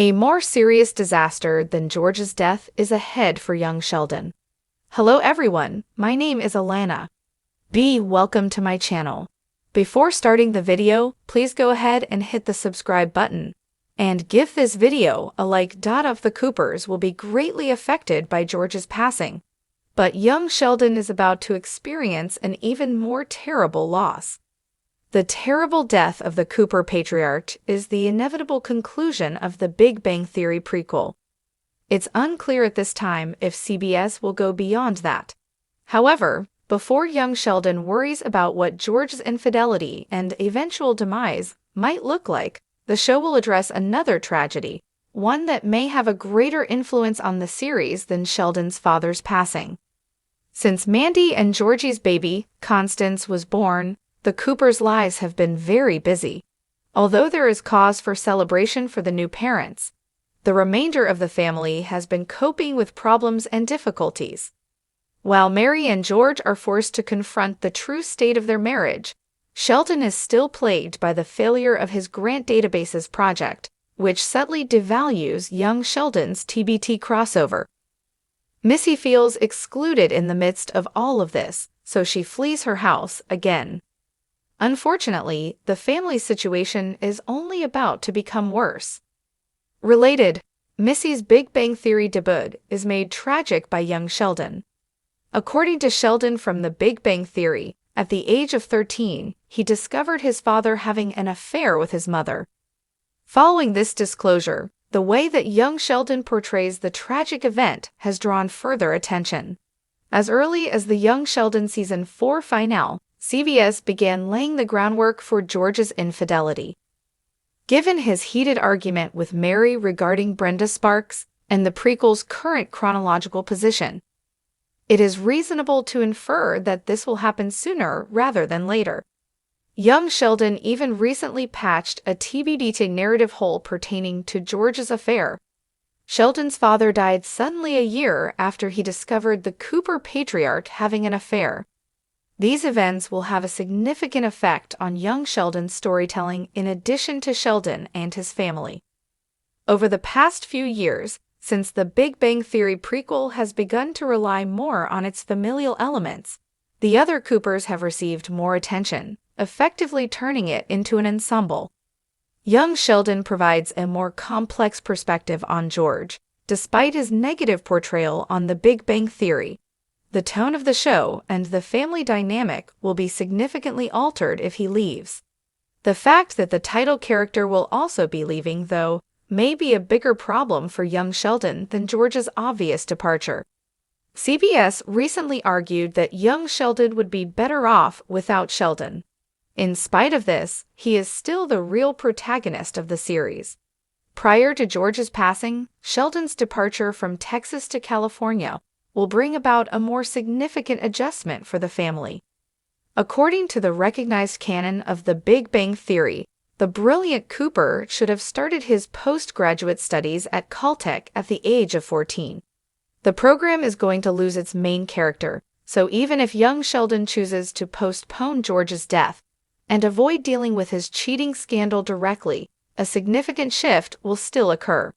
A more serious disaster than George's death is ahead for young Sheldon. Hello everyone, my name is Alana. Welcome to my channel. Before starting the video, please go ahead and hit the subscribe button. And give this video a like. Of the Coopers will be greatly affected by George's passing. But young Sheldon is about to experience an even more terrible loss. The terrible death of the Cooper patriarch is the inevitable conclusion of the Big Bang Theory prequel. It's unclear at this time if CBS will go beyond that. However, before young Sheldon worries about what George's infidelity and eventual demise might look like, the show will address another tragedy, one that may have a greater influence on the series than Sheldon's father's passing. Since Mandy and Georgie's baby, Constance, was born, the Coopers' lives have been very busy. Although there is cause for celebration for the new parents, the remainder of the family has been coping with problems and difficulties. While Mary and George are forced to confront the true state of their marriage, Sheldon is still plagued by the failure of his grant databases project, which subtly devalues young Sheldon's TBT crossover. Missy feels excluded in the midst of all of this, so she flees her house again. Unfortunately, the family situation is only about to become worse. Related, Missy's Big Bang Theory debut is made tragic by young Sheldon. According to Sheldon from The Big Bang Theory, at the age of 13, he discovered his father having an affair with his mother. Following this disclosure, the way that young Sheldon portrays the tragic event has drawn further attention. As early as the Young Sheldon Season 4 finale, CBS began laying the groundwork for George's infidelity. Given his heated argument with Mary regarding Brenda Sparks and the prequel's current chronological position, it is reasonable to infer that this will happen sooner rather than later. Young Sheldon even recently patched a TBD narrative hole pertaining to George's affair. Sheldon's father died suddenly a year after he discovered the Cooper patriarch having an affair. These events will have a significant effect on young Sheldon's storytelling in addition to Sheldon and his family. Over the past few years, since the Big Bang Theory prequel has begun to rely more on its familial elements, the other Coopers have received more attention, effectively turning it into an ensemble. Young Sheldon provides a more complex perspective on George, despite his negative portrayal on the Big Bang Theory. The tone of the show and the family dynamic will be significantly altered if he leaves. The fact that the title character will also be leaving, though, may be a bigger problem for young Sheldon than George's obvious departure. CBS recently argued that young Sheldon would be better off without Sheldon. In spite of this, he is still the real protagonist of the series. Prior to George's passing, Sheldon's departure from Texas to California will bring about a more significant adjustment for the family. According to the recognized canon of the Big Bang Theory, the brilliant Cooper should have started his postgraduate studies at Caltech at the age of 14. The program is going to lose its main character, so even if young Sheldon chooses to postpone George's death and avoid dealing with his cheating scandal directly, a significant shift will still occur.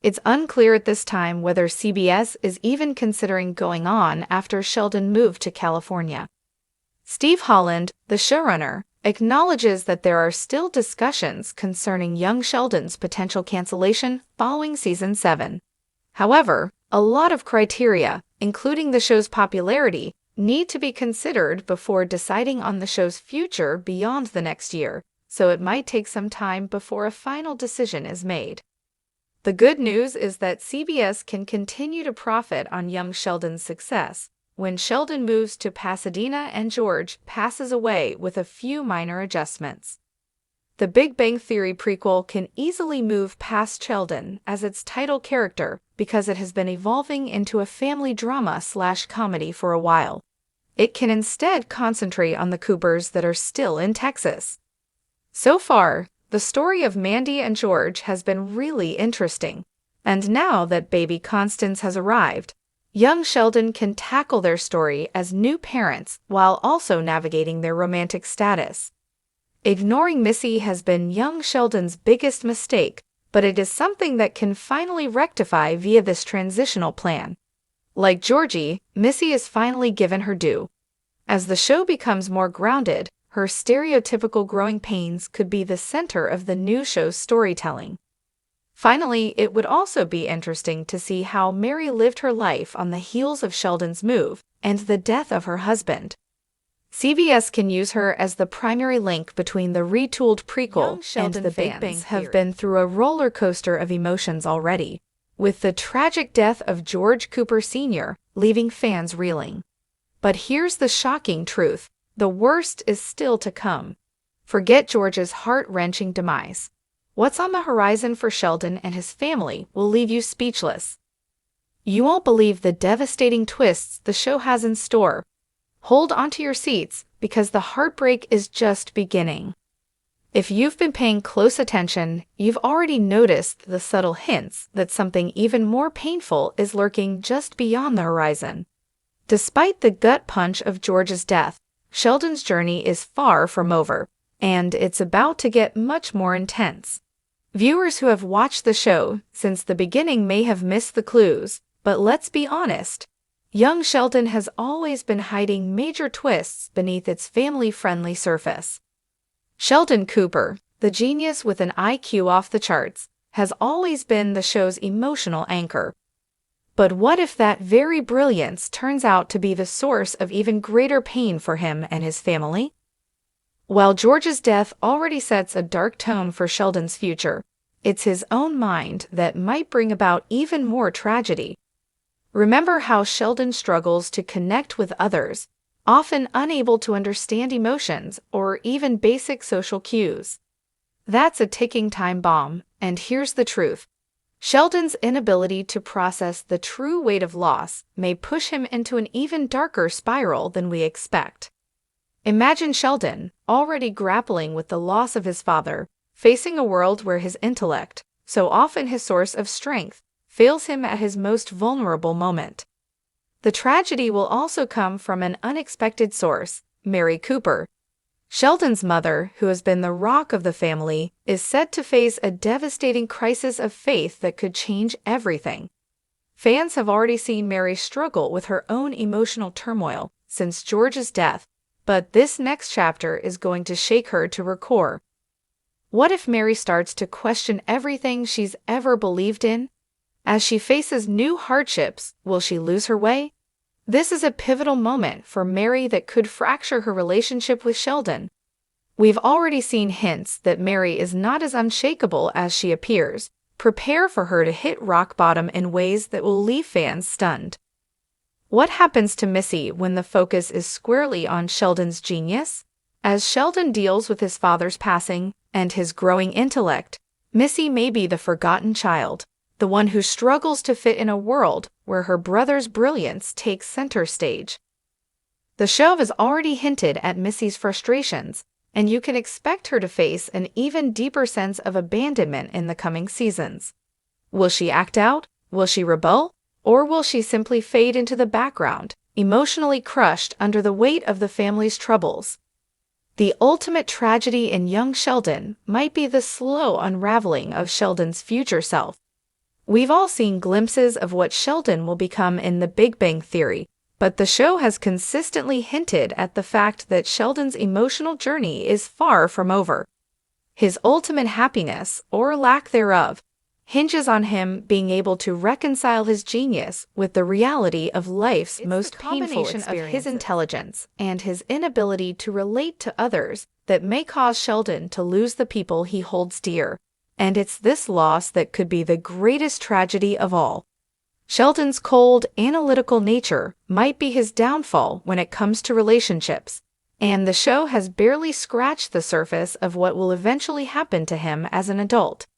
It's unclear at this time whether CBS is even considering going on after Sheldon moved to California. Steve Holland, the showrunner, acknowledges that there are still discussions concerning young Sheldon's potential cancellation following Season 7. However, a lot of criteria, including the show's popularity, need to be considered before deciding on the show's future beyond the next year, so it might take some time before a final decision is made. The good news is that CBS can continue to profit on young Sheldon's success when Sheldon moves to Pasadena and George passes away with a few minor adjustments. The Big Bang Theory prequel can easily move past Sheldon as its title character because it has been evolving into a family drama/comedy for a while. It can instead concentrate on the Coopers that are still in Texas. So far, the story of Mandy and George has been really interesting, and now that baby Constance has arrived, young Sheldon can tackle their story as new parents while also navigating their romantic status. Ignoring Missy has been young Sheldon's biggest mistake, but it is something that can finally rectify via this transitional plan. Like Georgie, Missy is finally given her due. As the show becomes more grounded, her stereotypical growing pains could be the center of the new show's storytelling. Finally, it would also be interesting to see how Mary lived her life on the heels of Sheldon's move and the death of her husband. CBS can use her as the primary link between the retooled prequel and the Big Bang have been through a roller coaster of emotions already, with the tragic death of George Cooper Sr. leaving fans reeling. But here's the shocking truth: the worst is still to come. Forget George's heart-wrenching demise. What's on the horizon for Sheldon and his family will leave you speechless. You won't believe the devastating twists the show has in store. Hold onto your seats, because the heartbreak is just beginning. If you've been paying close attention, you've already noticed the subtle hints that something even more painful is lurking just beyond the horizon. Despite the gut punch of George's death, Sheldon's journey is far from over, and it's about to get much more intense. Viewers who have watched the show since the beginning may have missed the clues, but let's be honest. Young Sheldon has always been hiding major twists beneath its family-friendly surface. Sheldon Cooper, the genius with an IQ off the charts, has always been the show's emotional anchor. But what if that very brilliance turns out to be the source of even greater pain for him and his family? While George's death already sets a dark tone for Sheldon's future, it's his own mind that might bring about even more tragedy. Remember how Sheldon struggles to connect with others, often unable to understand emotions or even basic social cues. That's a ticking time bomb, and here's the truth. Sheldon's inability to process the true weight of loss may push him into an even darker spiral than we expect. Imagine Sheldon, already grappling with the loss of his father, facing a world where his intellect, so often his source of strength, fails him at his most vulnerable moment. The tragedy will also come from an unexpected source: Mary Cooper. Sheldon's mother, who has been the rock of the family, is said to face a devastating crisis of faith that could change everything. Fans have already seen Mary struggle with her own emotional turmoil since George's death, but this next chapter is going to shake her to her core. What if Mary starts to question everything she's ever believed in? As she faces new hardships, will she lose her way? This is a pivotal moment for Mary that could fracture her relationship with Sheldon. We've already seen hints that Mary is not as unshakable as she appears. Prepare for her to hit rock bottom in ways that will leave fans stunned. What happens to Missy when the focus is squarely on Sheldon's genius? As Sheldon deals with his father's passing and his growing intellect, Missy may be the forgotten child, the one who struggles to fit in a world where her brother's brilliance takes center stage. The show has already hinted at Missy's frustrations, and you can expect her to face an even deeper sense of abandonment in the coming seasons. Will she act out? Will she rebel? Or will she simply fade into the background, emotionally crushed under the weight of the family's troubles? The ultimate tragedy in young Sheldon might be the slow unraveling of Sheldon's future self. We've all seen glimpses of what Sheldon will become in The Big Bang Theory, but the show has consistently hinted at the fact that Sheldon's emotional journey is far from over. His ultimate happiness, or lack thereof, hinges on him being able to reconcile his genius with the reality of life's most painful experiences. Of his intelligence and his inability to relate to others that may cause Sheldon to lose the people he holds dear. And it's this loss that could be the greatest tragedy of all. Sheldon's cold, analytical nature might be his downfall when it comes to relationships, and the show has barely scratched the surface of what will eventually happen to him as an adult.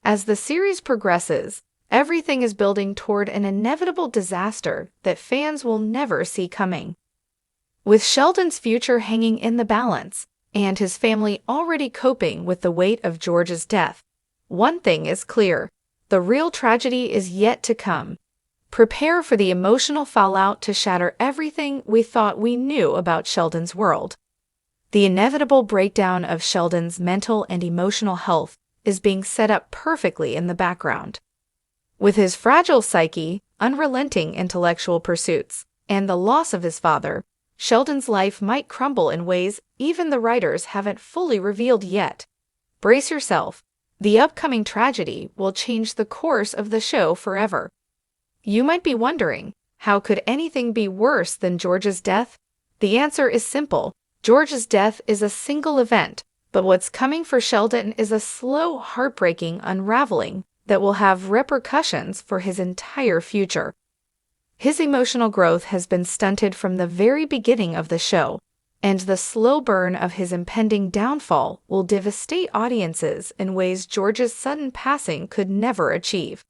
As the series progresses, everything is building toward an inevitable disaster that fans will never see coming. With Sheldon's future hanging in the balance, and his family already coping with the weight of George's death, one thing is clear: the real tragedy is yet to come. Prepare for the emotional fallout to shatter everything we thought we knew about Sheldon's world. The inevitable breakdown of Sheldon's mental and emotional health is being set up perfectly in the background. With his fragile psyche, unrelenting intellectual pursuits, and the loss of his father, Sheldon's life might crumble in ways even the writers haven't fully revealed yet. Brace yourself. The upcoming tragedy will change the course of the show forever. You might be wondering, how could anything be worse than George's death? The answer is simple. George's death is a single event, but what's coming for Sheldon is a slow, heartbreaking unraveling that will have repercussions for his entire future. His emotional growth has been stunted from the very beginning of the show, and the slow burn of his impending downfall will devastate audiences in ways George's sudden passing could never achieve.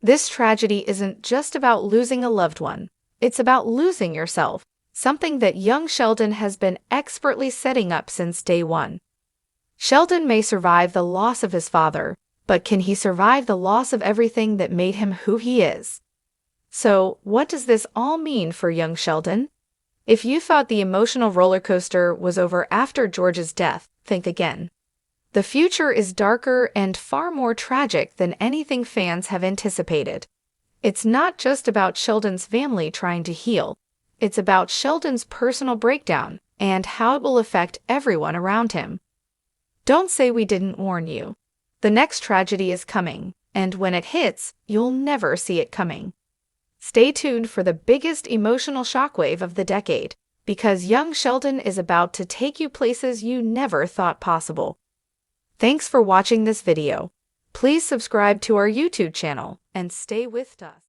This tragedy isn't just about losing a loved one, it's about losing yourself, something that young Sheldon has been expertly setting up since day one. Sheldon may survive the loss of his father, but can he survive the loss of everything that made him who he is? So, what does this all mean for young Sheldon? If you thought the emotional roller coaster was over after George's death, think again. The future is darker and far more tragic than anything fans have anticipated. It's not just about Sheldon's family trying to heal. It's about Sheldon's personal breakdown and how it will affect everyone around him. Don't say we didn't warn you. The next tragedy is coming, and when it hits, you'll never see it coming. Stay tuned for the biggest emotional shockwave of the decade, because young Sheldon is about to take you places you never thought possible. Thanks for watching this video. Please subscribe to our YouTube channel and stay with us.